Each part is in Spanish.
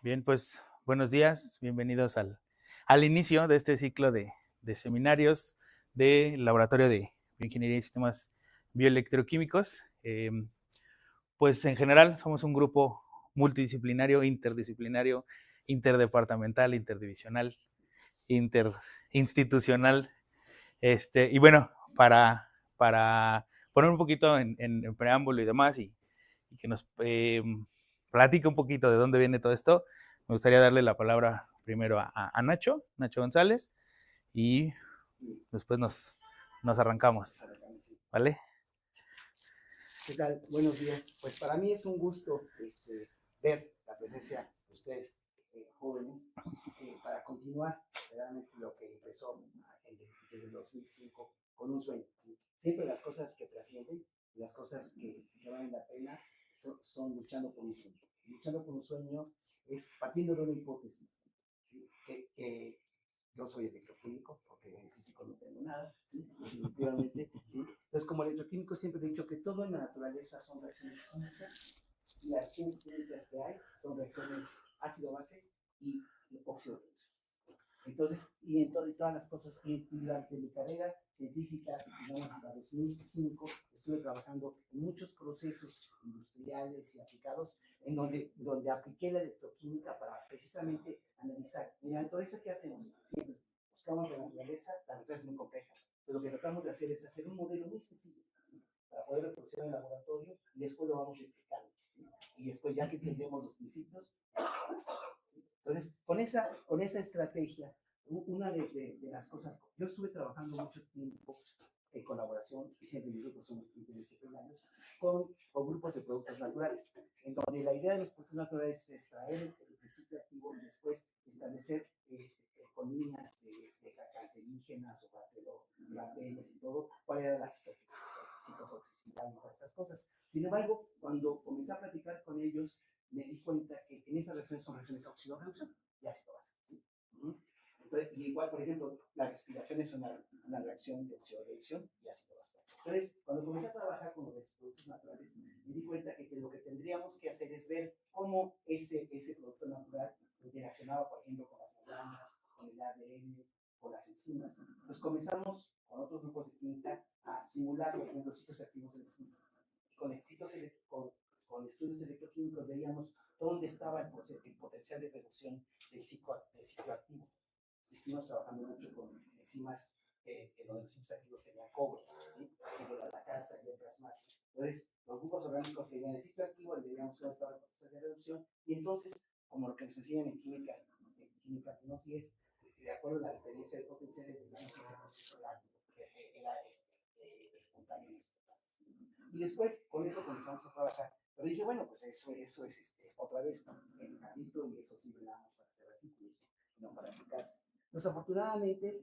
Bien, pues buenos días, bienvenidos al inicio de este ciclo de seminarios del Laboratorio de Bioingeniería y Sistemas Bioelectroquímicos. Pues en general somos un grupo multidisciplinario, interdisciplinario, interdepartamental, interdivisional, interinstitucional. Y bueno, para poner un poquito en preámbulo y demás, y que nos platique un poquito de dónde viene todo esto, me gustaría darle la palabra primero a Nacho González, y después nos arrancamos, ¿vale? ¿Qué tal? Buenos días. Pues para mí es un gusto ver la presencia de ustedes, jóvenes, para continuar realmente lo que empezó desde el 2005 con un sueño. Siempre las cosas que trascienden, las cosas que valen la pena, son luchando por un sueño. Luchando por un sueño es partiendo de una hipótesis, ¿sí? Que yo soy electroquímico, porque en físico no tengo nada, ¿sí? Definitivamente, ¿sí? Entonces, como electroquímico siempre he dicho que todo en la naturaleza son reacciones químicas, y las reacciones químicas que hay son reacciones ácido-base y óxido-hidrógeno. Entonces, y en todas las cosas, y durante mi carrera científica, digamos hasta 2005, estuve trabajando en muchos procesos industriales y aplicados, en donde apliqué la electroquímica para precisamente analizar. En la naturaleza, ¿qué hacemos? Siempre buscamos la naturaleza es muy compleja, pero lo que tratamos de hacer es hacer un modelo muy sencillo, ¿sí? Para poder reproducir en el laboratorio, y después lo vamos replicando, ¿sí? Y después, ya que entendemos los principios, entonces, con esa estrategia, una de las cosas, yo estuve trabajando mucho tiempo en colaboración, y siempre mis grupos son interdisciplinarios, con grupos de productos naturales, en donde la idea de los productos naturales es extraer el principio activo y después establecer con líneas de cancerígenas o bacterias y todo, cuál era la citotoxicidad y todas estas cosas. Sin embargo, cuando comencé a platicar con ellos, me di cuenta que en esas reacciones son reacciones de oxidorreducción y ácido base, ¿sí? Entonces, y igual, por ejemplo, la respiración es una reacción de oxidorreducción y ácido base. Entonces, cuando comencé a trabajar con los productos naturales, me di cuenta que lo que tendríamos que hacer es ver cómo ese producto natural interaccionaba, por ejemplo, con las membranas, con el ADN, con las enzimas. Entonces comenzamos con otros grupos de química a simular, por ejemplo, sitios activos en enzimas. Con estudios electroquímicos veíamos dónde estaba el potencial de reducción del ciclo activo. Estuvimos trabajando mucho con enzimas en donde los sitios activos tenían cobre, ¿sí? De la casa y otras más. Entonces, los grupos orgánicos veían el ciclo activo y veíamos dónde estaba el potencial de reducción. Y entonces, como lo que nos enseñan en química no si es de acuerdo a la diferencia de potenciales, digamos que ese proceso era espontáneo y espontáneo. Y después, con eso comenzamos a trabajar. Pero dije, bueno, pues eso es otra vez, ¿no? En capítulo, y eso sirve nada más para hacer artículos, no para aplicarse. Entonces, afortunadamente,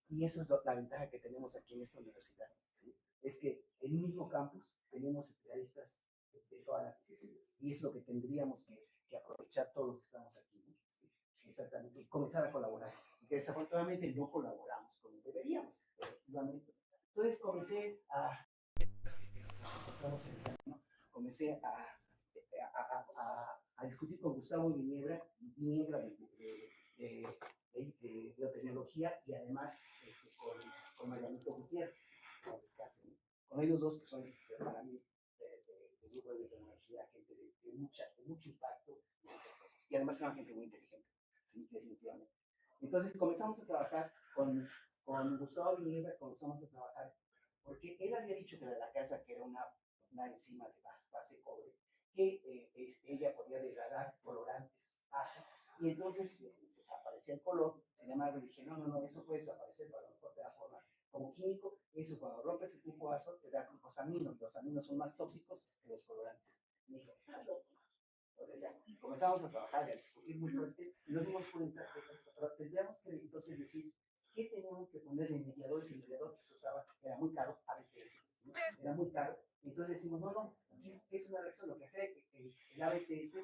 y eso es la ventaja que tenemos aquí en esta universidad, ¿sí? Es que en un mismo campus tenemos especialistas de todas las disciplinas. Y es lo que tendríamos que aprovechar todos los que estamos aquí, ¿no? ¿Sí? Exactamente, y comenzar a colaborar. Y que desafortunadamente no colaboramos como deberíamos, efectivamente. Entonces comencé a discutir con Gustavo Viniegra de biotecnología, y además con Marianito Gutiérrez, con ellos dos que son para mí de grupo de biotecnología, gente de mucho impacto y muchas cosas. Y además era gente muy inteligente, ¿sí? Definitivamente. Entonces comenzamos a trabajar con Gustavo Viniegra, comenzamos a trabajar porque él había dicho que de la casa, que era una enzima de base cobre, que ella podía degradar colorantes ASO, y entonces desaparecía el color. Sin embargo, dije, no, eso puede desaparecer, pero a lo mejor te da forma como químico. Eso, cuando rompes el grupo ASO, te da glucosaminos. Los aminos son más tóxicos que los colorantes. Me dijo, estás loco. Entonces ya comenzamos a trabajar y a discutir muy fuerte, y nos dimos cuenta que tendríamos que entonces decir qué teníamos que poner de mediadores. El mediador que se usaba era muy caro, ABTS, ¿sí? Era muy caro. Entonces decimos, no, es una reacción. Lo que hace el ABTS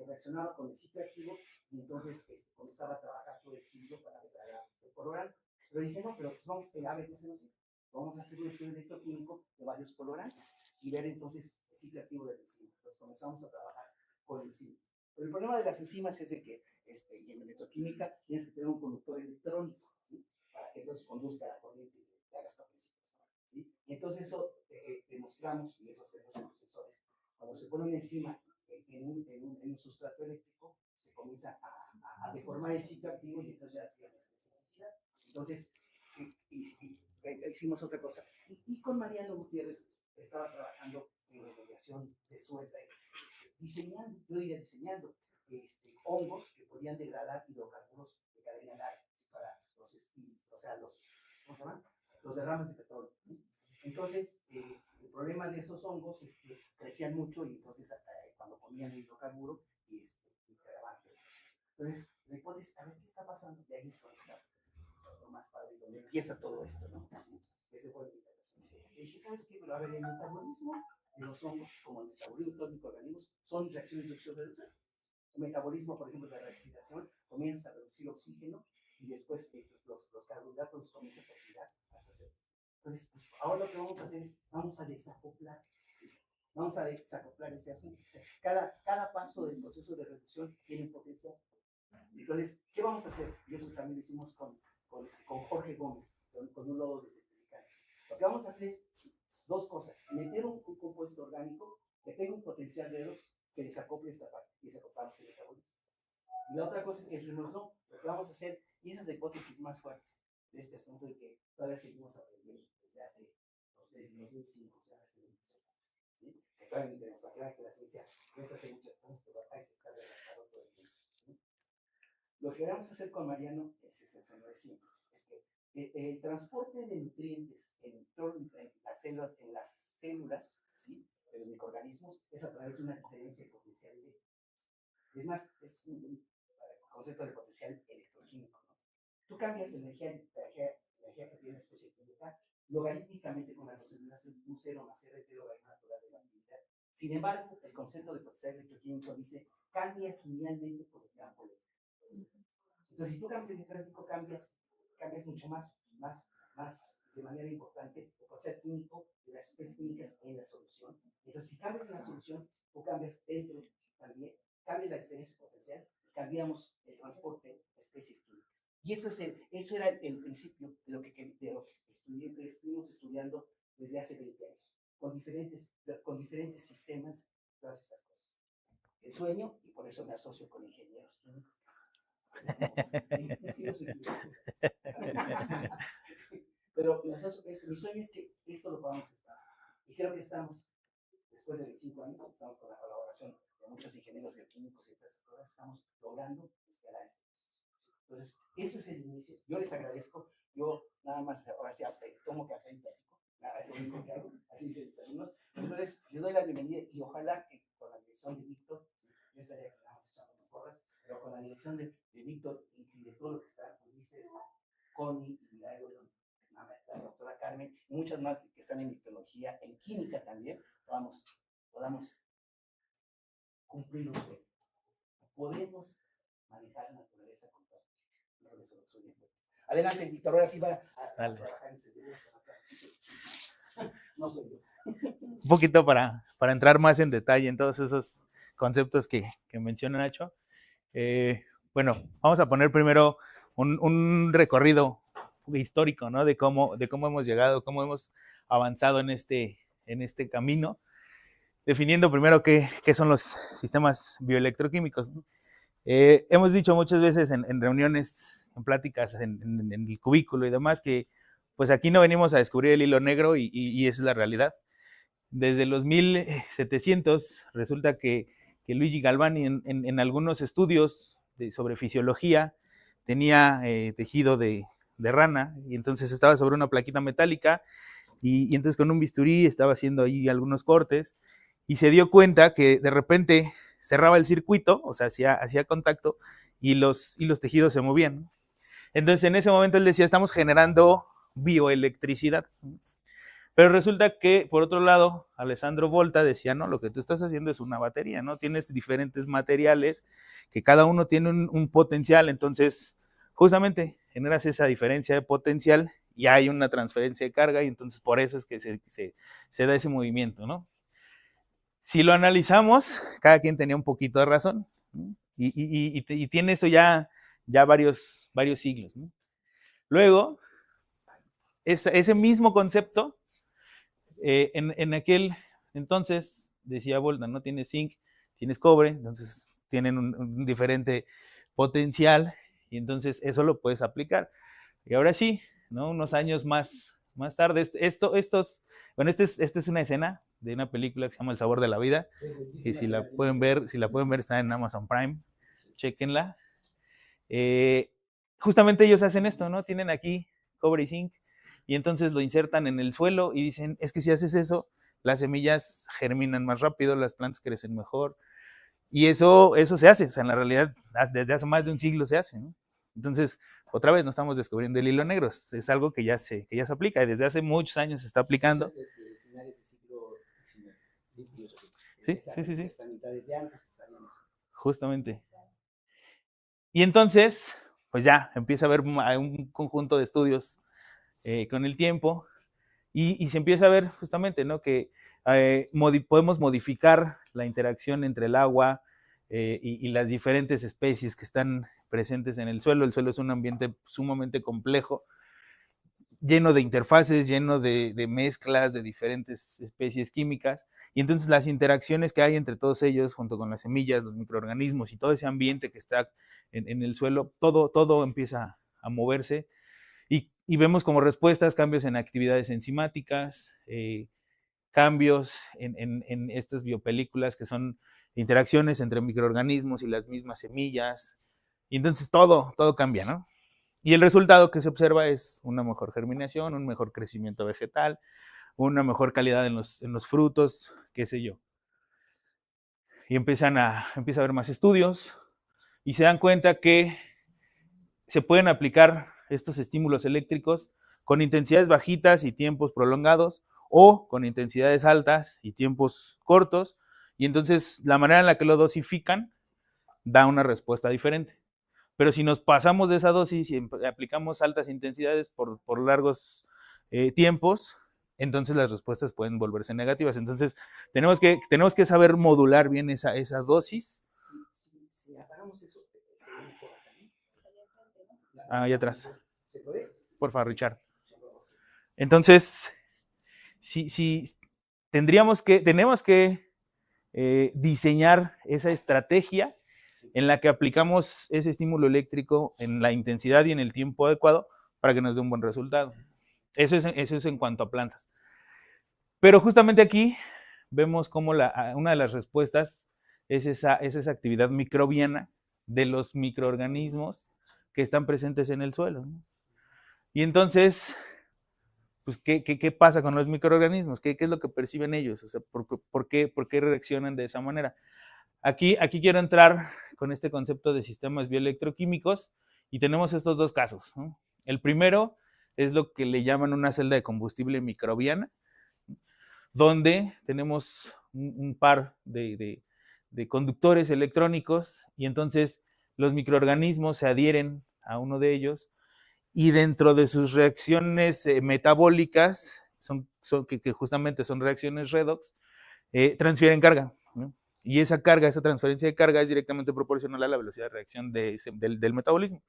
reaccionaba con el ciclo activo, y entonces comenzaba a trabajar todo el ciclo para degradar el colorante. Pero dije, no, pero pues vamos, el ABTS no sirve. Vamos a hacer un estudio electroquímico de varios colorantes y ver entonces el ciclo activo del enzima. Entonces comenzamos a trabajar con enzimas. Pero el problema de las enzimas es de que, y en electroquímica, tienes que tener un conductor electrónico, ¿sí? Para que entonces conduzca la corriente y te haga esta principio, ¿sí? Y entonces eso demostramos, y eso hacemos en los sensores, cuando se pone una enzima en un sustrato eléctrico, se comienza a deformar el ciclo activo y entonces ya tienes esa velocidad. Entonces, hicimos otra cosa. Y con Mariano Gutiérrez estaba trabajando en mediación de suelta, diseñando, yo diría diseñando, hongos que podían degradar hidrocarburos de cadena larga para los spills, o sea, ¿cómo se llaman? Los derrames de petróleo. Entonces, el problema de esos hongos es que crecían mucho y entonces cuando comían el hidrocarburo y creaban. Entonces, la hipótesis, a ver qué está pasando, y ahí es lo más padre, donde empieza todo esto, ¿no? Así, ese fue el interpretación. Y dije, ¿sabes qué? Pero a ver, el metabolismo de los hongos, como el metabolismo de todos los microorganismos, son reacciones de oxígeno-reducción. El metabolismo, por ejemplo, de la respiración, comienza a reducir oxígeno y después los carbohidratos los comienzas a oxidar hasta cero. Entonces, pues, ahora lo que vamos a hacer es, vamos a desacoplar. Vamos a desacoplar ese asunto. O sea, cada paso del proceso de reducción tiene un potencial. Entonces, ¿qué vamos a hacer? Y eso también lo hicimos con Jorge Gómez, con un lodo de certificado. Lo que vamos a hacer es dos cosas: meter un compuesto orgánico que tenga un potencial redox que desacople esta parte y desacoplamos el metabolismo. Y la otra cosa es que no, lo que vamos a hacer, y esa es la hipótesis más fuerte de este asunto de que todavía seguimos aprendiendo desde 2005, o sea, hace 26 años. ¿Sí? Que todavía ni tenemos la clave que la ciencia no es hace muchas cosas, pero hay que estar relajado todo el tiempo. ¿Sí? Lo que vamos a hacer con Mariano es excepcional simple. Es que el transporte de nutrientes en las células, ¿sí?, de los microorganismos es a través de una diferencia de potencial eléctrico. Es más, es un concepto de potencial electroquímico, ¿no? Tú cambias la energía que tiene una especie química logarítmicamente con la concentración de un 0 más RT logaritmo natural de la actividad. Sin embargo, el concepto de potencial electroquímico dice cambias linealmente por el campo eléctrico. Entonces, si tú cambias el electrónico, cambias mucho más de manera importante el concepto químico de las especies químicas en la solución. Entonces, si cambias en la solución, tú cambias dentro también, cambias la diferencia potencial y cambiamos el transporte de especies químicas. Y eso era el principio de lo que estuvimos estudiando desde hace 20 años, con diferentes sistemas, todas estas cosas. El sueño, y por eso me asocio con ingenieros químicos. Pero mi sueño es que esto lo podamos escalar. Y creo que estamos, después de 25 años, estamos con la colaboración de muchos ingenieros bioquímicos y todas esas cosas, estamos logrando escalar este proceso. Entonces, esto es el inicio. Yo les agradezco. Yo nada más, ahora sí, tomo café y platico. Nada, es lo único que hago. Así dicen mis alumnos. Entonces, les doy la bienvenida y ojalá que con la dirección de Víctor, yo estaría que nada más echando unas porras, pero con la dirección de Víctor y de todo lo que está, Ulises, Connie y la doctora Carmen, y muchas más que están en microbiología, en química también, podamos cumplir un sueño. Podemos manejar la naturaleza con todo. Adelante, Víctor, ahora sí va a trabajar en seguridad. No soy yo. Un poquito para entrar más en detalle en todos esos conceptos que menciona Nacho. Bueno, vamos a poner primero un recorrido histórico, ¿no? de cómo hemos llegado, cómo hemos avanzado en este camino, definiendo primero qué son los sistemas bioelectroquímicos. Hemos dicho muchas veces en reuniones, en pláticas, en el cubículo y demás, que pues aquí no venimos a descubrir el hilo negro y esa es la realidad. Desde los 1700 resulta que Luigi Galvani en algunos estudios sobre fisiología tenía tejido de rana y entonces estaba sobre una plaquita metálica y entonces con un bisturí estaba haciendo ahí algunos cortes y se dio cuenta que de repente cerraba el circuito, o sea, hacía contacto y los tejidos se movían. Entonces en ese momento él decía, estamos generando bioelectricidad. Pero resulta que, por otro lado, Alessandro Volta decía, no, lo que tú estás haciendo es una batería, ¿no? Tienes diferentes materiales que cada uno tiene un potencial, entonces justamente generas esa diferencia de potencial y hay una transferencia de carga y entonces por eso es que se da ese movimiento, ¿no? Si lo analizamos, cada quien tenía un poquito de razón. ¿no? Y tiene eso ya varios siglos, ¿no? Luego, ese mismo concepto, en aquel entonces, decía Bolton, ¿no? Tienes zinc, tienes cobre, entonces tienen un diferente potencial, y entonces eso lo puedes aplicar. Y ahora sí, ¿no? Unos años más tarde, bueno, esta es una escena de una película que se llama El sabor de la vida, que si la pueden ver, está en Amazon Prime, chequenla. Justamente ellos hacen esto, ¿no? Tienen aquí cobre y zinc, y entonces lo insertan en el suelo y dicen, es que si haces eso, las semillas germinan más rápido, las plantas crecen mejor, y eso se hace, o sea, en la realidad, desde hace más de un siglo se hace, ¿no? Entonces, otra vez no estamos descubriendo el hilo negro, es algo que ya se aplica, y desde hace muchos años se está aplicando. Desde finales del siglo XIX. Sí. Desde antes sabían eso. Justamente. Y entonces, pues ya empieza a haber un conjunto de estudios con el tiempo, y se empieza a ver justamente, ¿no? Que podemos modificar la interacción entre el agua y las diferentes especies que están presentes en el suelo. El suelo es un ambiente sumamente complejo, lleno de interfaces, lleno de mezclas de diferentes especies químicas, y entonces las interacciones que hay entre todos ellos, junto con las semillas, los microorganismos y todo ese ambiente que está en el suelo, todo empieza a moverse, y vemos como respuestas cambios en actividades enzimáticas, cambios en estas biopelículas que son interacciones entre microorganismos y las mismas semillas, y entonces todo cambia, ¿no? Y el resultado que se observa es una mejor germinación, un mejor crecimiento vegetal, una mejor calidad en los frutos, qué sé yo. Y empieza a haber más estudios, y se dan cuenta que se pueden aplicar estos estímulos eléctricos con intensidades bajitas y tiempos prolongados, o con intensidades altas y tiempos cortos, y entonces la manera en la que lo dosifican da una respuesta diferente. Pero si nos pasamos de esa dosis y aplicamos altas intensidades por largos tiempos, entonces las respuestas pueden volverse negativas. Entonces tenemos que saber modular bien esa dosis. Si apagamos eso, se viene por acá, ¿no? Ahí atrás. ¿Se puede? Por favor, Richard. Entonces, si tenemos que diseñar esa estrategia en la que aplicamos ese estímulo eléctrico en la intensidad y en el tiempo adecuado para que nos dé un buen resultado. Eso es en cuanto a plantas. Pero justamente aquí vemos cómo una de las respuestas es esa actividad microbiana de los microorganismos que están presentes en el suelo, ¿no? Y entonces, pues, ¿qué pasa con los microorganismos? ¿Qué es lo que perciben ellos? O sea, ¿por qué reaccionan de esa manera? Aquí quiero entrar con este concepto de sistemas bioelectroquímicos, y tenemos estos dos casos, ¿no? El primero es lo que le llaman una celda de combustible microbiana, donde tenemos un par de conductores electrónicos, y entonces los microorganismos se adhieren a uno de ellos, y dentro de sus reacciones metabólicas, que justamente son reacciones redox, transfieren carga, ¿no? Y esa transferencia de carga es directamente proporcional a la velocidad de reacción del metabolismo.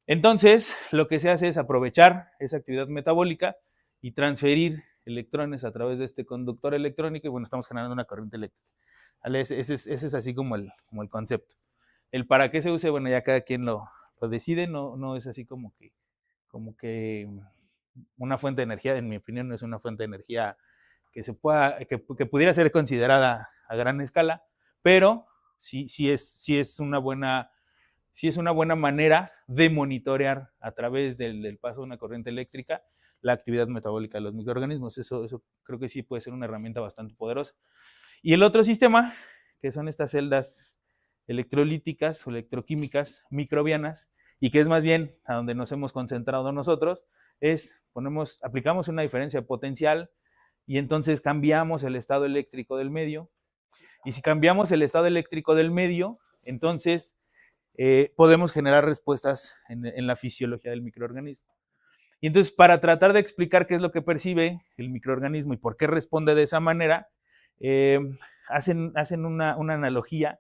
Entonces, lo que se hace es aprovechar esa actividad metabólica y transferir electrones a través de este conductor electrónico, y bueno, estamos generando una corriente eléctrica. ¿Vale? Ese es así como el concepto. El para qué se use, bueno, ya cada quien lo decide, no es así como que una fuente de energía, en mi opinión, no es una fuente de energía que pudiera ser considerada a gran escala, pero sí es una buena manera de monitorear a través del paso de una corriente eléctrica la actividad metabólica de los microorganismos. Eso creo que sí puede ser una herramienta bastante poderosa. Y el otro sistema, que son estas celdas electrolíticas o electroquímicas microbianas, y que es más bien a donde nos hemos concentrado nosotros, es aplicamos una diferencia potencial, y entonces cambiamos el estado eléctrico del medio. Y si cambiamos el estado eléctrico del medio, entonces podemos generar respuestas en la fisiología del microorganismo. Y entonces, para tratar de explicar qué es lo que percibe el microorganismo y por qué responde de esa manera, hacen una analogía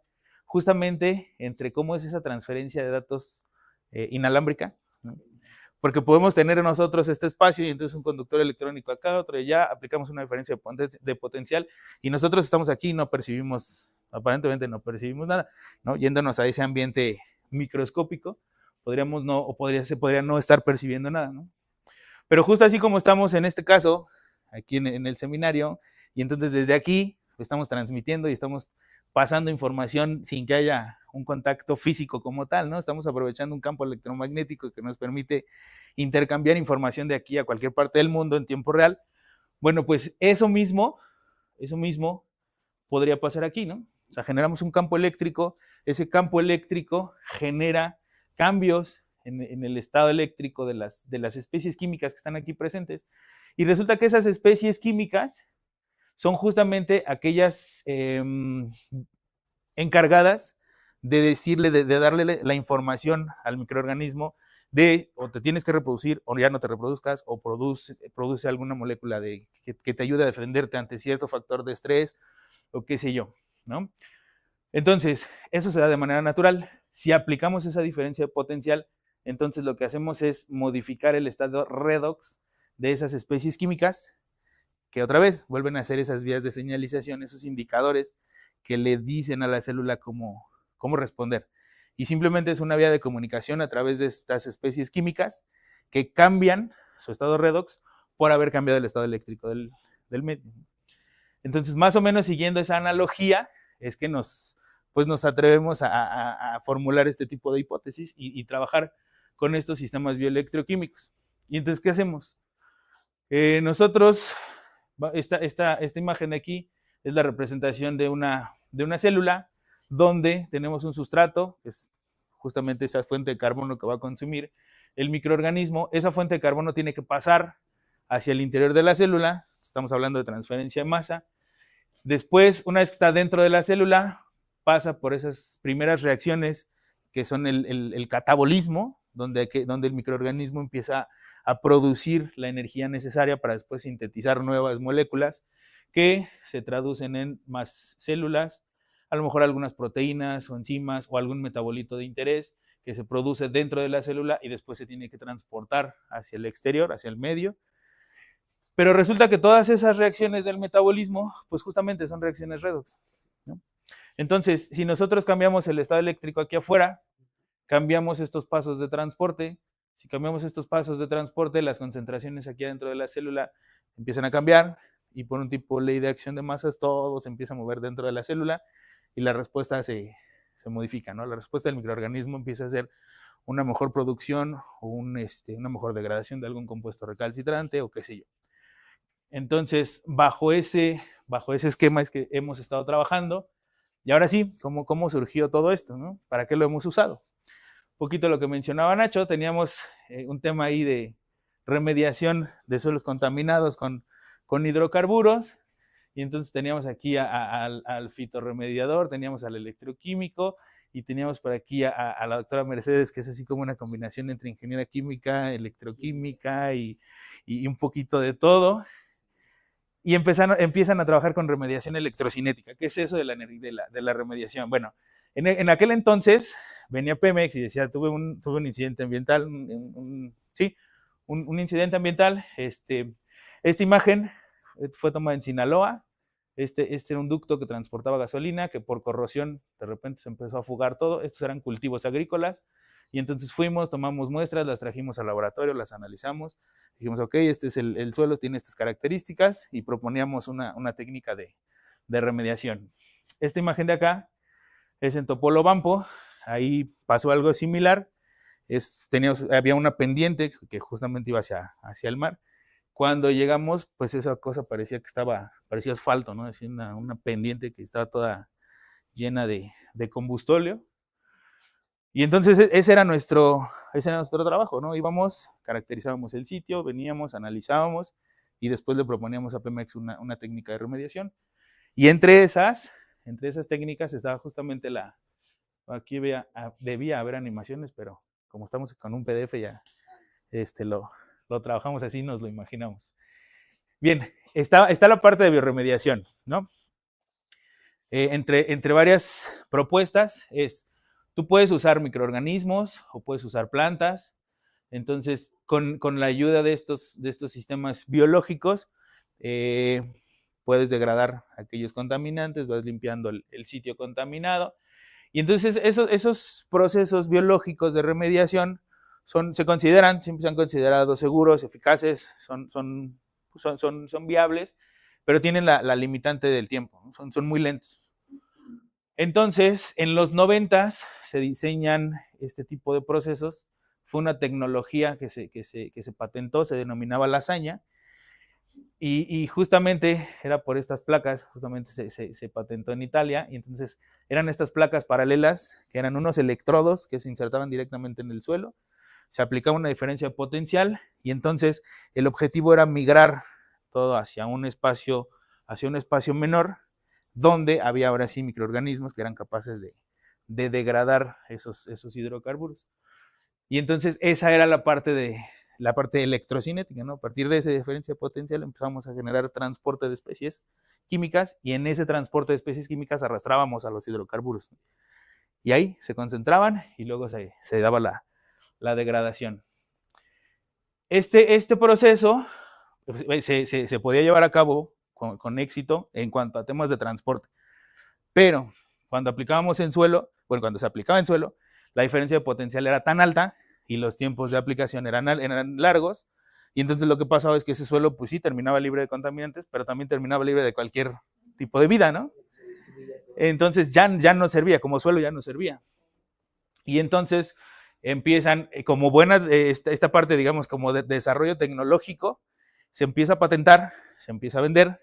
justamente entre cómo es esa transferencia de datos inalámbrica, ¿no? Porque podemos tener nosotros este espacio y entonces un conductor electrónico acá, otro allá, aplicamos una diferencia de potencial y nosotros estamos aquí y no percibimos, aparentemente no percibimos nada, ¿no? Yéndonos a ese ambiente microscópico, podríamos no, o se podría no estar percibiendo nada, ¿no? Pero justo así como estamos en este caso, aquí en el seminario, y entonces desde aquí estamos transmitiendo y estamos pasando información sin que haya un contacto físico como tal, ¿no? Estamos aprovechando un campo electromagnético que nos permite intercambiar información de aquí a cualquier parte del mundo en tiempo real. Bueno, pues eso mismo podría pasar aquí, ¿no? O sea, generamos un campo eléctrico, ese campo eléctrico genera cambios en el estado eléctrico de las especies químicas que están aquí presentes, y resulta que esas especies químicas son justamente aquellas encargadas de decirle, de darle la información al microorganismo de o te tienes que reproducir o ya no te reproduzcas o produce alguna molécula que te ayude a defenderte ante cierto factor de estrés o qué sé yo, ¿no? Entonces, eso se da de manera natural. Si aplicamos esa diferencia potencial, entonces lo que hacemos es modificar el estado redox de esas especies químicas, que otra vez vuelven a ser esas vías de señalización, esos indicadores que le dicen a la célula cómo responder. Y simplemente es una vía de comunicación a través de estas especies químicas que cambian su estado redox por haber cambiado el estado eléctrico del medio. Entonces, más o menos siguiendo esa analogía, es que nos atrevemos a formular este tipo de hipótesis y trabajar con estos sistemas bioelectroquímicos. Y entonces, ¿qué hacemos? Nosotros, esta imagen de aquí es la representación de una célula donde tenemos un sustrato, que es justamente esa fuente de carbono que va a consumir el microorganismo. Esa fuente de carbono tiene que pasar hacia el interior de la célula, estamos hablando de transferencia de masa. Después, una vez que está dentro de la célula, pasa por esas primeras reacciones que son el catabolismo, donde el microorganismo empieza a producir la energía necesaria para después sintetizar nuevas moléculas que se traducen en más células, a lo mejor algunas proteínas o enzimas o algún metabolito de interés que se produce dentro de la célula y después se tiene que transportar hacia el exterior, hacia el medio. Pero resulta que todas esas reacciones del metabolismo, pues justamente son reacciones redox, ¿no? Entonces, si nosotros cambiamos el estado eléctrico aquí afuera, cambiamos estos pasos de transporte. Si cambiamos estos pasos de transporte, las concentraciones aquí adentro de la célula empiezan a cambiar y por un tipo de ley de acción de masas, todo se empieza a mover dentro de la célula y la respuesta se modifica, ¿no? La respuesta del microorganismo empieza a ser una mejor producción o una mejor degradación de algún compuesto recalcitrante o qué sé yo. Entonces, bajo ese esquema es que hemos estado trabajando. Y ahora sí, ¿cómo surgió todo esto, ¿no? ¿Para qué lo hemos usado? Un poquito lo que mencionaba Nacho, teníamos un tema ahí de remediación de suelos contaminados con hidrocarburos, y entonces teníamos aquí al fitorremediador, teníamos al electroquímico, y teníamos por aquí a la doctora Mercedes, que es así como una combinación entre ingeniería química, electroquímica y un poquito de todo. Y empiezan a trabajar con remediación electrocinética. ¿Qué es eso de la remediación? Bueno, en aquel entonces venía Pemex y decía, tuve un incidente ambiental, un incidente ambiental. Esta imagen fue tomada en Sinaloa. Este era un ducto que transportaba gasolina, que por corrosión de repente se empezó a fugar todo. Estos eran cultivos agrícolas. Y entonces fuimos, tomamos muestras, las trajimos al laboratorio, las analizamos, dijimos, ok, este es el suelo, tiene estas características, y proponíamos una técnica de remediación. Esta imagen de acá es en Topolobampo, ahí pasó algo similar, había una pendiente que justamente iba hacia el mar. Cuando llegamos, pues esa cosa parecía asfalto, ¿no? Decía una pendiente que estaba toda llena de combustóleo. Y entonces ese era nuestro trabajo, ¿no? Íbamos, caracterizábamos el sitio, veníamos, analizábamos y después le proponíamos a Pemex una técnica de remediación. Y entre esas técnicas estaba justamente aquí debía haber animaciones, pero como estamos con un PDF ya lo trabajamos así, nos lo imaginamos. Bien, está la parte de bioremediación, ¿no? Entre varias propuestas es, tú puedes usar microorganismos o puedes usar plantas. Entonces, con la ayuda de estos sistemas biológicos, puedes degradar aquellos contaminantes, vas limpiando el sitio contaminado. Y entonces esos procesos biológicos de remediación siempre se han considerado seguros, eficaces, son viables, pero tienen la limitante del tiempo, ¿no? Son muy lentos. Entonces, en los 90s se diseñan este tipo de procesos. Fue una tecnología que se patentó, se denominaba lasaña, y justamente era por estas placas, justamente se patentó en Italia, y entonces eran estas placas paralelas, que eran unos electrodos que se insertaban directamente en el suelo, se aplicaba una diferencia potencial, y entonces el objetivo era migrar todo hacia un espacio menor, donde había ahora sí microorganismos que eran capaces de degradar esos hidrocarburos. Y entonces esa era la parte electrocinética, ¿no? A partir de esa diferencia potencial empezamos a generar transporte de especies químicas, y en ese transporte de especies químicas arrastrábamos a los hidrocarburos. Y ahí se concentraban y luego se daba la degradación. Este proceso se podía llevar a cabo con éxito en cuanto a temas de transporte. Pero cuando aplicábamos en suelo, cuando se aplicaba en suelo, la diferencia de potencial era tan alta y los tiempos de aplicación eran largos, y entonces lo que pasaba es que ese suelo, pues sí, terminaba libre de contaminantes, pero también terminaba libre de cualquier tipo de vida, ¿no? Entonces ya no servía, como suelo ya no servía. Y entonces empiezan, como buena, esta parte, digamos, como de desarrollo tecnológico, se empieza a patentar, se empieza a vender,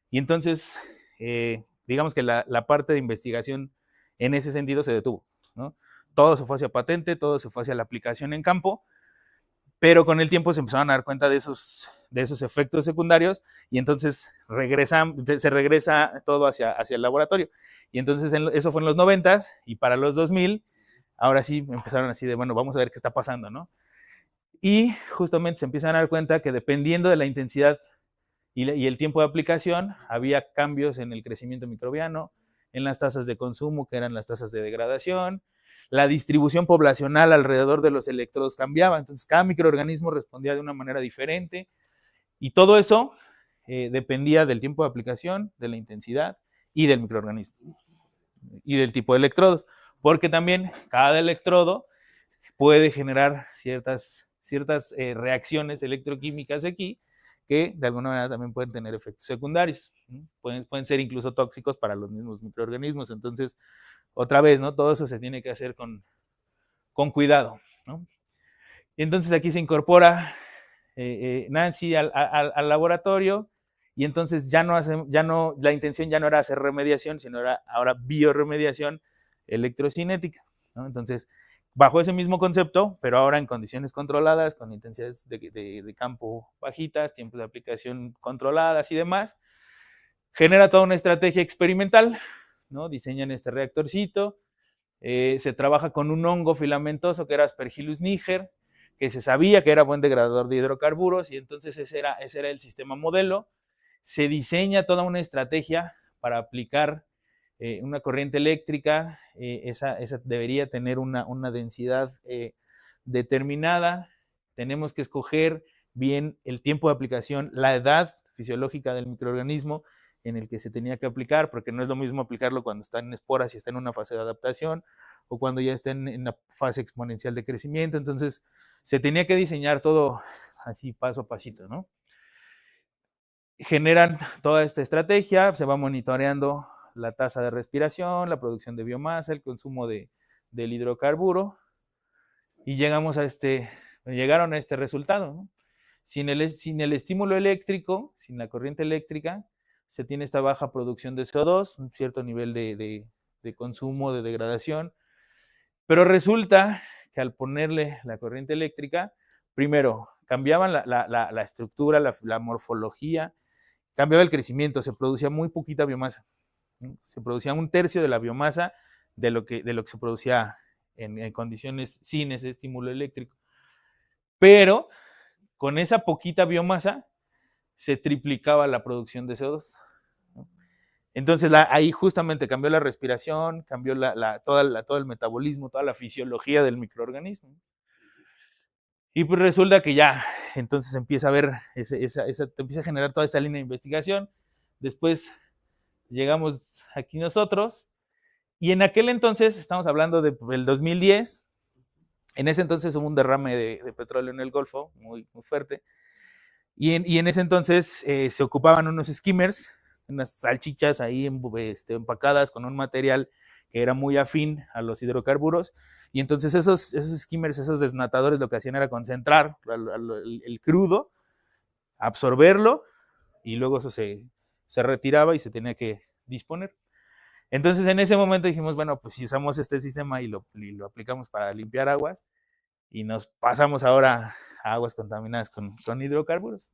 y entonces, digamos que la parte de investigación en ese sentido se detuvo, ¿no? Todo se fue hacia patente, todo se fue hacia la aplicación en campo, pero con el tiempo se empezaron a dar cuenta de esos efectos secundarios, y entonces se regresa todo hacia el laboratorio. Y entonces eso fue en los 90s, y para los 2000, ahora sí empezaron así de, bueno, vamos a ver qué está pasando, ¿no? Y justamente se empiezan a dar cuenta que dependiendo de la intensidad y el tiempo de aplicación, había cambios en el crecimiento microbiano, en las tasas de consumo, que eran las tasas de degradación, la distribución poblacional alrededor de los electrodos cambiaba, entonces cada microorganismo respondía de una manera diferente, y todo eso dependía del tiempo de aplicación, de la intensidad y del microorganismo y del tipo de electrodos, porque también cada electrodo puede generar ciertas reacciones electroquímicas aquí, que de alguna manera también pueden tener efectos secundarios, ¿no? Pueden ser incluso tóxicos para los mismos microorganismos. Entonces, otra vez, ¿no? Todo eso se tiene que hacer con cuidado, ¿no? Y entonces aquí se incorpora Nancy al laboratorio, y entonces la intención ya no era hacer remediación, sino era ahora bioremediación electrocinética, ¿no? Entonces, bajo ese mismo concepto, pero ahora en condiciones controladas, con intensidades de campo bajitas, tiempos de aplicación controladas y demás, genera toda una estrategia experimental, ¿no? Diseñan este reactorcito, se trabaja con un hongo filamentoso que era Aspergillus niger, que se sabía que era buen degradador de hidrocarburos, y entonces ese era el sistema modelo. Se diseña toda una estrategia para aplicar una corriente eléctrica, esa debería tener una densidad determinada. Tenemos que escoger bien el tiempo de aplicación, la edad fisiológica del microorganismo en el que se tenía que aplicar, porque no es lo mismo aplicarlo cuando está en esporas y está en una fase de adaptación, o cuando ya está en la fase exponencial de crecimiento. Entonces se tenía que diseñar todo así paso a pasito, ¿no? Generan toda esta estrategia, se va monitoreando la tasa de respiración, la producción de biomasa, el consumo del hidrocarburo, y llegaron a este resultado, ¿no? Sin el estímulo eléctrico, sin la corriente eléctrica, se tiene esta baja producción de CO2, un cierto nivel de consumo, de degradación, pero resulta que al ponerle la corriente eléctrica, primero, cambiaban la estructura, la morfología, cambiaba el crecimiento, se producía muy poquita biomasa, ¿no? Se producía un tercio de la biomasa de lo que se producía en condiciones sin ese estímulo eléctrico. Pero con esa poquita biomasa se triplicaba la producción de CO2, ¿no? Entonces ahí justamente cambió la respiración, cambió todo el metabolismo, toda la fisiología del microorganismo. Y pues resulta que ya, entonces empieza a ver, empieza a generar toda esa línea de investigación. Después llegamos aquí nosotros, y en aquel entonces, estamos hablando del 2010, en ese entonces hubo un derrame de petróleo en el Golfo, muy, muy fuerte, y en ese entonces se ocupaban unos skimmers, unas salchichas ahí empacadas con un material que era muy afín a los hidrocarburos, y entonces esos skimmers, esos desnatadores, lo que hacían era concentrar el crudo, absorberlo, y luego eso se retiraba y se tenía que disponer. Entonces en ese momento dijimos, bueno, pues si usamos este sistema y lo aplicamos para limpiar aguas, y nos pasamos ahora a aguas contaminadas con hidrocarburos.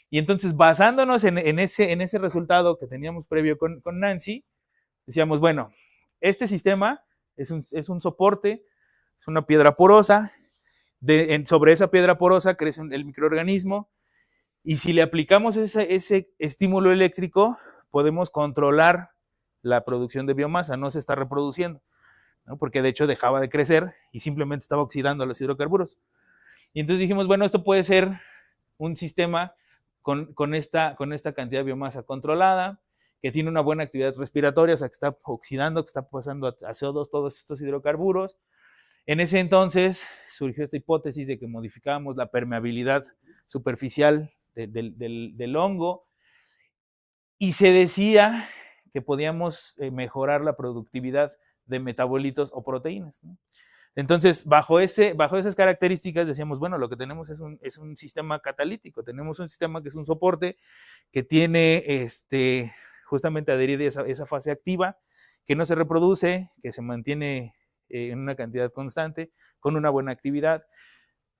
Y entonces, basándonos en ese resultado que teníamos previo con Nancy, decíamos, bueno, este sistema es un soporte, es una piedra porosa, sobre esa piedra porosa crece el microorganismo, y si le aplicamos ese estímulo eléctrico, podemos controlar la producción de biomasa, no se está reproduciendo, ¿no? Porque de hecho dejaba de crecer y simplemente estaba oxidando los hidrocarburos. Y entonces dijimos, bueno, esto puede ser un sistema con esta cantidad de biomasa controlada, que tiene una buena actividad respiratoria, o sea, que está oxidando, que está pasando a CO2 todos estos hidrocarburos. En ese entonces surgió esta hipótesis de que modificábamos la permeabilidad superficial del hongo, y se decía que podíamos mejorar la productividad de metabolitos o proteínas, ¿no? Entonces, bajo esas características decíamos, bueno, lo que tenemos es un sistema catalítico, tenemos un sistema que es un soporte que tiene justamente adherida esa fase activa, que no se reproduce, que se mantiene en una cantidad constante, con una buena actividad.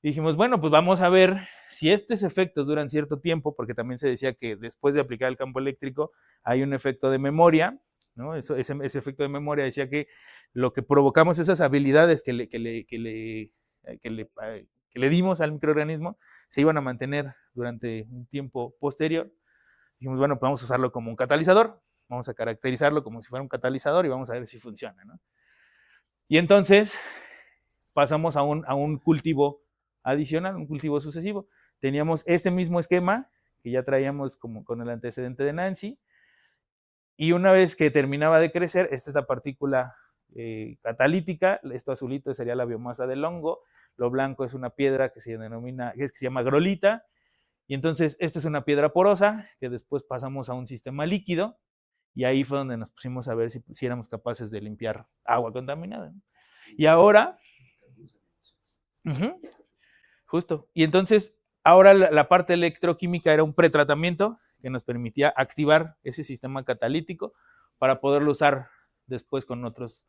Y dijimos, bueno, pues vamos a ver si estos efectos duran cierto tiempo, porque también se decía que después de aplicar el campo eléctrico hay un efecto de memoria, ¿no? Ese efecto de memoria decía que lo que provocamos, esas habilidades que le dimos al microorganismo, se iban a mantener durante un tiempo posterior. Dijimos, bueno, pues vamos a usarlo como un catalizador, vamos a caracterizarlo como si fuera un catalizador y vamos a ver si funciona, ¿no? Y entonces pasamos a un cultivo adicional, un cultivo sucesivo. Teníamos este mismo esquema que ya traíamos como con el antecedente de Nancy, y una vez que terminaba de crecer, esta es la partícula catalítica, esto azulito sería la biomasa del hongo, lo blanco es una piedra que se llama grolita, y entonces esta es una piedra porosa que después pasamos a un sistema líquido, y ahí fue donde nos pusimos a ver si éramos capaces de limpiar agua contaminada. Y ahora, justo, y entonces ahora la parte electroquímica era un pretratamiento que nos permitía activar ese sistema catalítico para poderlo usar después con otros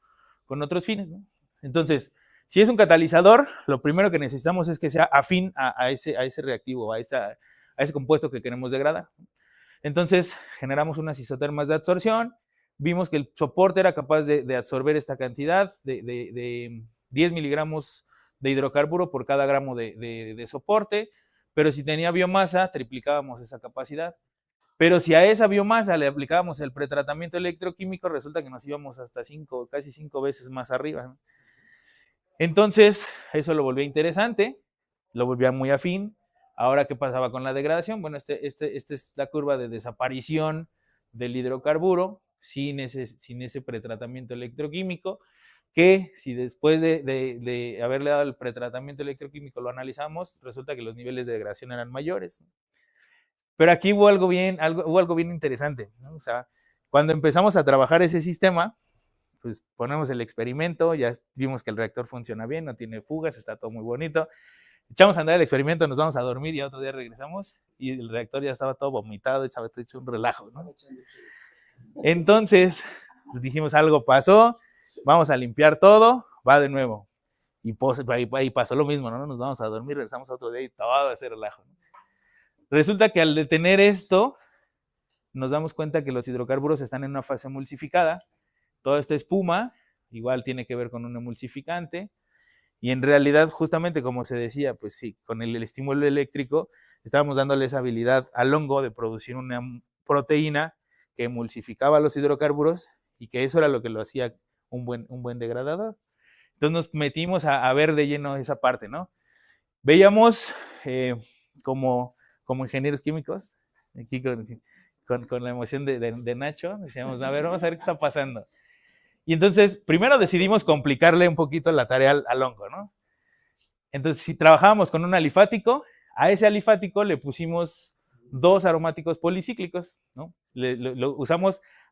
fines, ¿no? Entonces, si es un catalizador, lo primero que necesitamos es que sea afín a ese reactivo, a ese compuesto que queremos degradar. Entonces, generamos unas isotermas de absorción, vimos que el soporte era capaz de absorber esta cantidad de 10 miligramos de hidrocarburo por cada gramo de soporte, pero si tenía biomasa, triplicábamos esa capacidad. Pero si a esa biomasa le aplicábamos el pretratamiento electroquímico, resulta que nos íbamos hasta casi 5 veces más arriba, ¿no? Entonces, eso lo volvía interesante, lo volvía muy afín. Ahora, ¿qué pasaba con la degradación? Bueno, esta es la curva de desaparición del hidrocarburo sin ese pretratamiento electroquímico, que si después de haberle dado el pretratamiento electroquímico lo analizamos, resulta que los niveles de degradación eran mayores. Pero aquí hubo algo bien interesante, ¿no? O sea, cuando empezamos a trabajar ese sistema, pues ponemos el experimento, ya vimos que el reactor funciona bien, no tiene fugas, está todo muy bonito. Echamos a andar el experimento, nos vamos a dormir y otro día regresamos y el reactor ya estaba todo vomitado, estaba hecho un relajo, ¿no? Entonces, pues dijimos, algo pasó, vamos a limpiar todo, va de nuevo. Y pues, ahí pasó lo mismo, ¿no? Nos vamos a dormir, regresamos a otro día y todo ese relajo, ¿no? Resulta que al detener esto, nos damos cuenta que los hidrocarburos están en una fase emulsificada. Toda esta espuma igual tiene que ver con un emulsificante, y en realidad, justamente como se decía, pues sí, con el estímulo eléctrico estábamos dándole esa habilidad al hongo de producir una proteína que emulsificaba los hidrocarburos y que eso era lo que lo hacía un buen degradador. Entonces nos metimos a ver de lleno esa parte, ¿no? Veíamos como ingenieros químicos, aquí con la emoción de Nacho, decíamos, a ver, vamos a ver qué está pasando. Y entonces, primero decidimos complicarle un poquito la tarea al hongo, ¿no? Entonces, si trabajábamos con un alifático, a ese alifático le pusimos 2 aromáticos policíclicos, ¿no?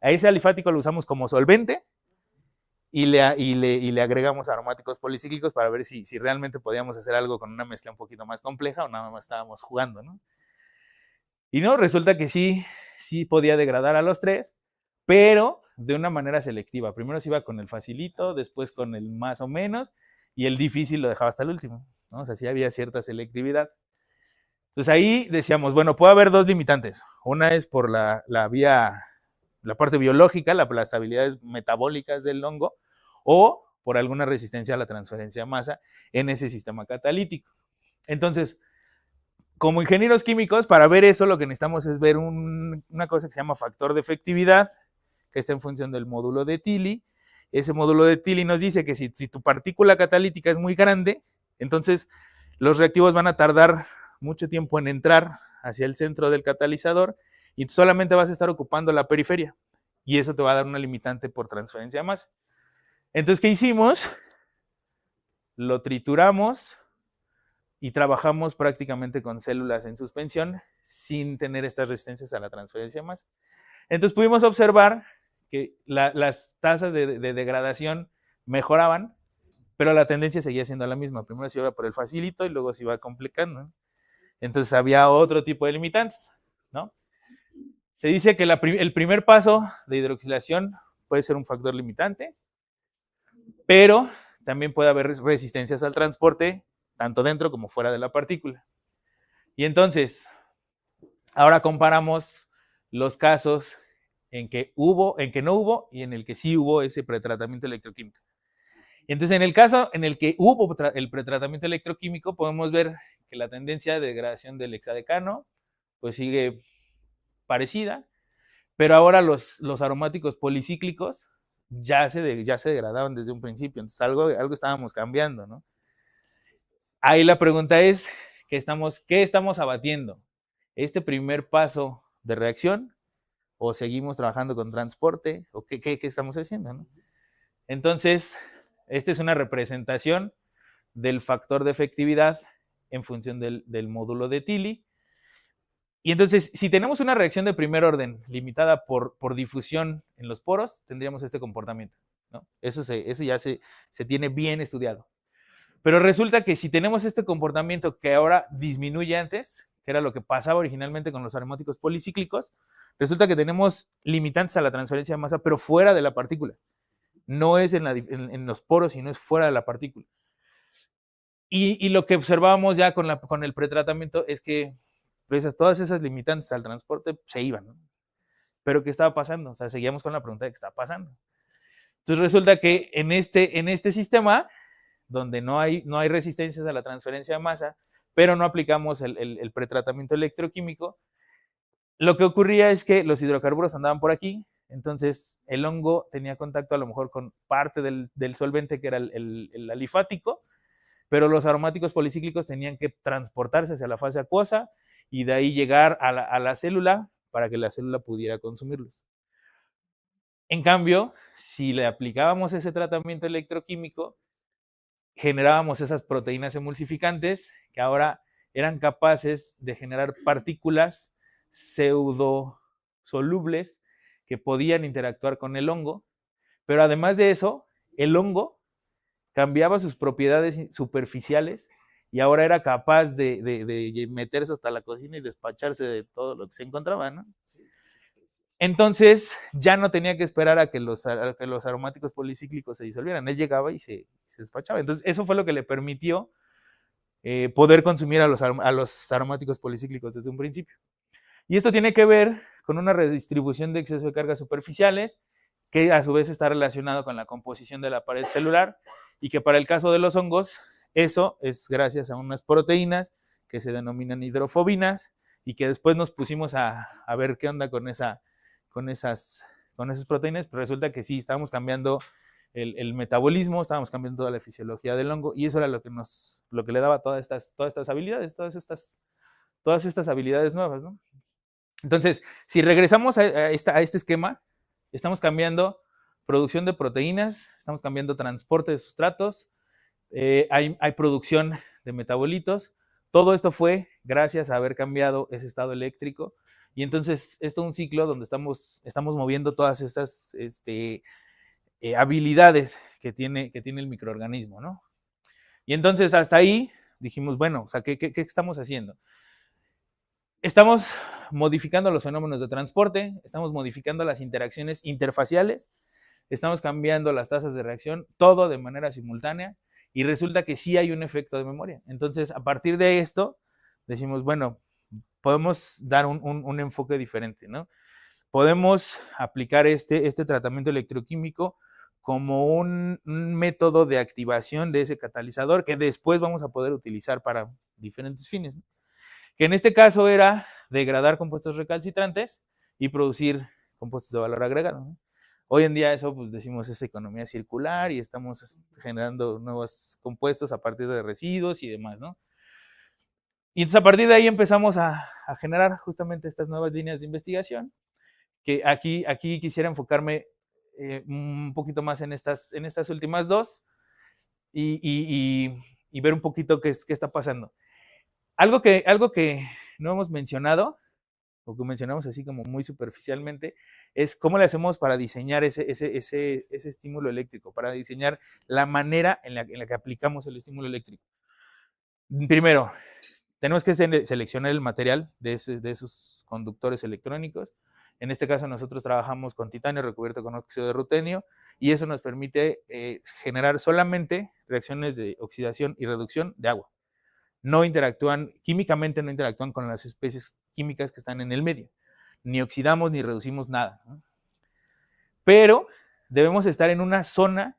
A ese alifático lo usamos como solvente y le agregamos aromáticos policíclicos para ver si realmente podíamos hacer algo con una mezcla un poquito más compleja o nada más estábamos jugando, ¿no? Y no, resulta que sí podía degradar a los 3, pero de una manera selectiva. Primero se iba con el facilito, después con el más o menos, y el difícil lo dejaba hasta el último, ¿no? O sea, sí había cierta selectividad. Entonces ahí decíamos, bueno, puede haber 2 limitantes. Una es por la parte biológica, las habilidades metabólicas del hongo, o por alguna resistencia a la transferencia de masa en ese sistema catalítico. Entonces, como ingenieros químicos, para ver eso lo que necesitamos es ver una cosa que se llama factor de efectividad, que está en función del módulo de Tilly. Ese módulo de Tilly nos dice que si tu partícula catalítica es muy grande, entonces los reactivos van a tardar mucho tiempo en entrar hacia el centro del catalizador y solamente vas a estar ocupando la periferia. Y eso te va a dar una limitante por transferencia de masa. Entonces, ¿qué hicimos? Lo trituramos y trabajamos prácticamente con células en suspensión sin tener estas resistencias a la transferencia de masa. Entonces pudimos observar que las tasas de degradación mejoraban, pero la tendencia seguía siendo la misma. Primero se iba por el facilito y luego se iba complicando. Entonces había otro tipo de limitantes, ¿no? Se dice que el primer paso de hidroxilación puede ser un factor limitante, pero también puede haber resistencias al transporte, tanto dentro como fuera de la partícula. Y entonces, ahora comparamos los casos en que no hubo y en el que sí hubo ese pretratamiento electroquímico. Entonces, en el caso en el que hubo el pretratamiento electroquímico, podemos ver que la tendencia de degradación del hexadecano pues sigue parecida, pero ahora los aromáticos policíclicos ya se degradaban desde un principio, entonces algo estábamos cambiando, ¿no? Ahí la pregunta es, ¿qué estamos abatiendo? ¿Este primer paso de reacción? ¿O seguimos trabajando con transporte? ¿O qué estamos haciendo, no? Entonces, esta es una representación del factor de efectividad en función del módulo de Tilly. Y entonces, si tenemos una reacción de primer orden limitada por difusión en los poros, tendríamos este comportamiento, ¿no? Eso ya se tiene bien estudiado. Pero resulta que si tenemos este comportamiento que ahora disminuye antes, que era lo que pasaba originalmente con los aromáticos policíclicos, resulta que tenemos limitantes a la transferencia de masa, pero fuera de la partícula. No es en los poros, sino es fuera de la partícula. Y lo que observábamos ya con el pretratamiento es que todas esas limitantes al transporte se iban, ¿no? Pero ¿qué estaba pasando? O sea, seguíamos con la pregunta de qué está pasando. Entonces resulta que en este sistema, donde no hay resistencias a la transferencia de masa, pero no aplicamos el pretratamiento electroquímico, lo que ocurría es que los hidrocarburos andaban por aquí, entonces el hongo tenía contacto a lo mejor con parte del solvente que era el alifático, pero los aromáticos policíclicos tenían que transportarse hacia la fase acuosa y de ahí llegar a la célula para que la célula pudiera consumirlos. En cambio, si le aplicábamos ese tratamiento electroquímico, generábamos esas proteínas emulsificantes que ahora eran capaces de generar partículas pseudosolubles que podían interactuar con el hongo, pero además de eso, el hongo cambiaba sus propiedades superficiales y ahora era capaz de meterse hasta la cocina y despacharse de todo lo que se encontraba, ¿no? Entonces ya no tenía que esperar a que los aromáticos policíclicos se disolvieran. Él llegaba y se despachaba. Entonces eso fue lo que le permitió poder consumir a los aromáticos policíclicos desde un principio. Y esto tiene que ver con una redistribución de exceso de cargas superficiales que a su vez está relacionado con la composición de la pared celular y que para el caso de los hongos, eso es gracias a unas proteínas que se denominan hidrofobinas y que después nos pusimos a ver qué onda con esa con esas proteínas, pero resulta que sí, estábamos cambiando el metabolismo, estábamos cambiando toda la fisiología del hongo, y eso era lo que le daba todas estas habilidades, todas estas habilidades nuevas, ¿no? Entonces, si regresamos a este esquema, estamos cambiando producción de proteínas, estamos cambiando transporte de sustratos, hay producción de metabolitos. Todo esto fue gracias a haber cambiado ese estado eléctrico. Y entonces, esto es un ciclo donde estamos moviendo todas esas habilidades que tiene el microorganismo, ¿no? Y entonces, hasta ahí dijimos, bueno, o sea, ¿qué estamos haciendo? Estamos modificando los fenómenos de transporte, estamos modificando las interacciones interfaciales, estamos cambiando las tasas de reacción, todo de manera simultánea, y resulta que sí hay un efecto de memoria. Entonces, a partir de esto, decimos, bueno, podemos dar un enfoque diferente, ¿no? Podemos aplicar este tratamiento electroquímico como un método de activación de ese catalizador que después vamos a poder utilizar para diferentes fines, ¿no? Que en este caso era degradar compuestos recalcitrantes y producir compuestos de valor agregado, ¿no? Hoy en día eso, pues decimos, es economía circular y estamos generando nuevos compuestos a partir de residuos y demás, ¿no? Y entonces a partir de ahí empezamos a generar justamente estas nuevas líneas de investigación, que aquí quisiera enfocarme un poquito más en estas últimas dos y ver un poquito qué está pasando. Algo que no hemos mencionado, o que mencionamos así como muy superficialmente, es cómo le hacemos para diseñar ese estímulo eléctrico, para diseñar la manera en la que aplicamos el estímulo eléctrico. Primero, tenemos que seleccionar el material de esos conductores electrónicos. En este caso nosotros trabajamos con titanio recubierto con óxido de rutenio, y eso nos permite generar solamente reacciones de oxidación y reducción de agua. No interactúan, químicamente no interactúan con las especies químicas que están en el medio. Ni oxidamos ni reducimos nada, ¿no? Pero debemos estar en una zona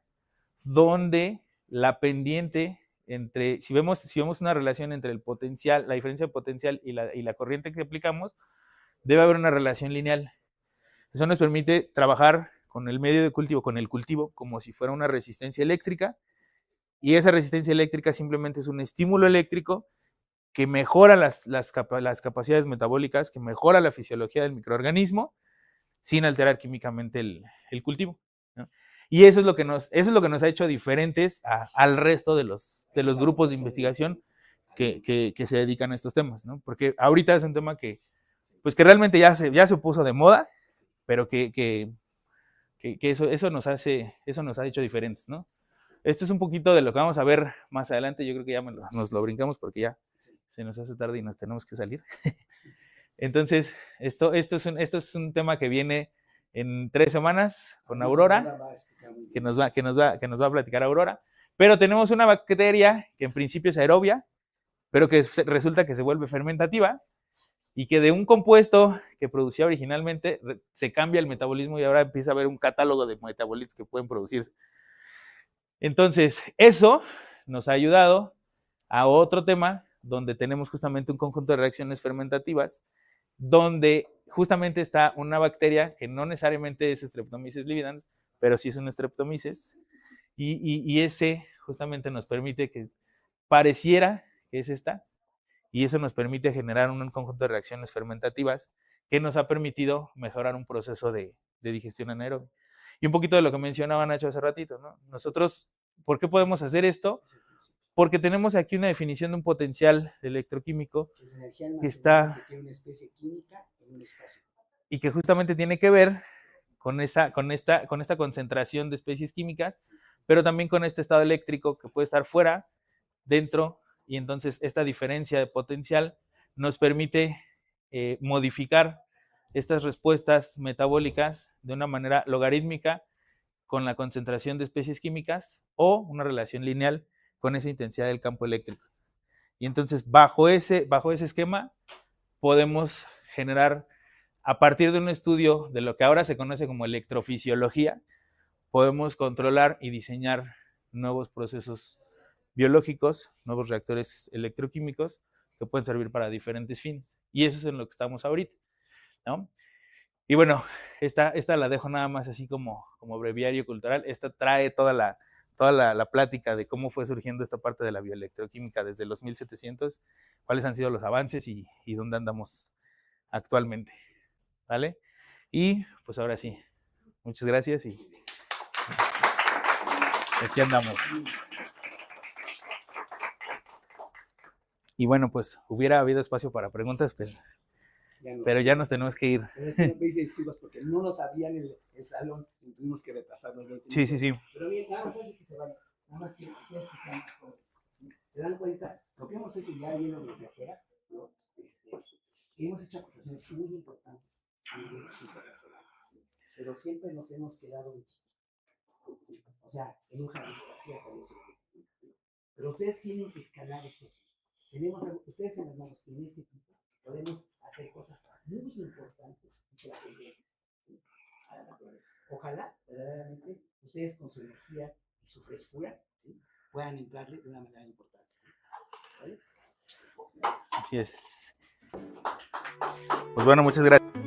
donde la pendiente entre, si vemos una relación entre el potencial, la diferencia de potencial y la corriente que aplicamos, debe haber una relación lineal. Eso nos permite trabajar con el medio de cultivo, con el cultivo, como si fuera una resistencia eléctrica, y esa resistencia eléctrica simplemente es un estímulo eléctrico que mejora las capacidades metabólicas, que mejora la fisiología del microorganismo, sin alterar químicamente el cultivo, ¿no? Y eso es lo que nos ha hecho diferentes al resto de los grupos de investigación que se dedican a estos temas, ¿no? Porque ahorita es un tema que realmente ya se puso de moda, pero que eso nos ha hecho diferentes, ¿no? Esto es un poquito de lo que vamos a ver más adelante. Yo creo que ya nos lo brincamos porque ya se nos hace tarde y nos tenemos que salir. Entonces, esto es un tema que viene en 3 semanas con Aurora, que nos va a platicar Aurora. Pero tenemos una bacteria que en principio es aerobia, pero que resulta que se vuelve fermentativa, y que de un compuesto que producía originalmente se cambia el metabolismo y ahora empieza a haber un catálogo de metabolitos que pueden producirse. Entonces, eso nos ha ayudado a otro tema donde tenemos justamente un conjunto de reacciones fermentativas, donde justamente está una bacteria que no necesariamente es Streptomyces lividans, pero sí es un Streptomyces, y ese justamente nos permite que pareciera que es esta, y eso nos permite generar un conjunto de reacciones fermentativas que nos ha permitido mejorar un proceso de digestión anaerobia. Y un poquito de lo que mencionaba Nacho hace ratito, ¿no? Nosotros, ¿por qué podemos hacer esto? Porque tenemos aquí una definición de un potencial electroquímico que está y que justamente tiene que ver con esta concentración de especies químicas, pero también con este estado eléctrico que puede estar fuera, dentro, y entonces esta diferencia de potencial nos permite modificar estas respuestas metabólicas de una manera logarítmica con la concentración de especies químicas, o una relación lineal con esa intensidad del campo eléctrico. Y entonces bajo ese esquema podemos generar, a partir de un estudio de lo que ahora se conoce como electrofisiología, podemos controlar y diseñar nuevos procesos biológicos, nuevos reactores electroquímicos que pueden servir para diferentes fines. Y eso es en lo que estamos ahorita, ¿no? Y bueno, esta la dejo nada más así como breviario cultural. Esta trae toda la plática de cómo fue surgiendo esta parte de la bioelectroquímica desde los 1700, cuáles han sido los avances y dónde andamos actualmente. ¿Vale? Y pues ahora sí, muchas gracias y aquí andamos. Y bueno, pues hubiera habido espacio para preguntas, pero ya nos tenemos que ir. Me hice disculpas porque no nos habían el salón y tuvimos que retrasarnos. Sí. Pero bien, nada más antes que se vayan, nada más que ustedes que están más jóvenes, ¿sí? ¿Se dan cuenta? Lo que hemos hecho ya viendo desde afuera, ¿no? Hemos hecho aportaciones muy importantes a nivel internacional, ¿sí? Pero siempre nos hemos quedado en Chico, ¿sí? O sea, en un jardín, así hasta los. Pero ustedes tienen que escalar este. Ustedes en las manos en este equipo podemos hacer cosas muy importantes y trascendentes, ¿sí? A la naturaleza. Ojalá, verdaderamente, ustedes con su energía y su frescura, ¿sí? Puedan entrarle de una manera importante, ¿sí? ¿Vale? Así es. Pues bueno, muchas gracias.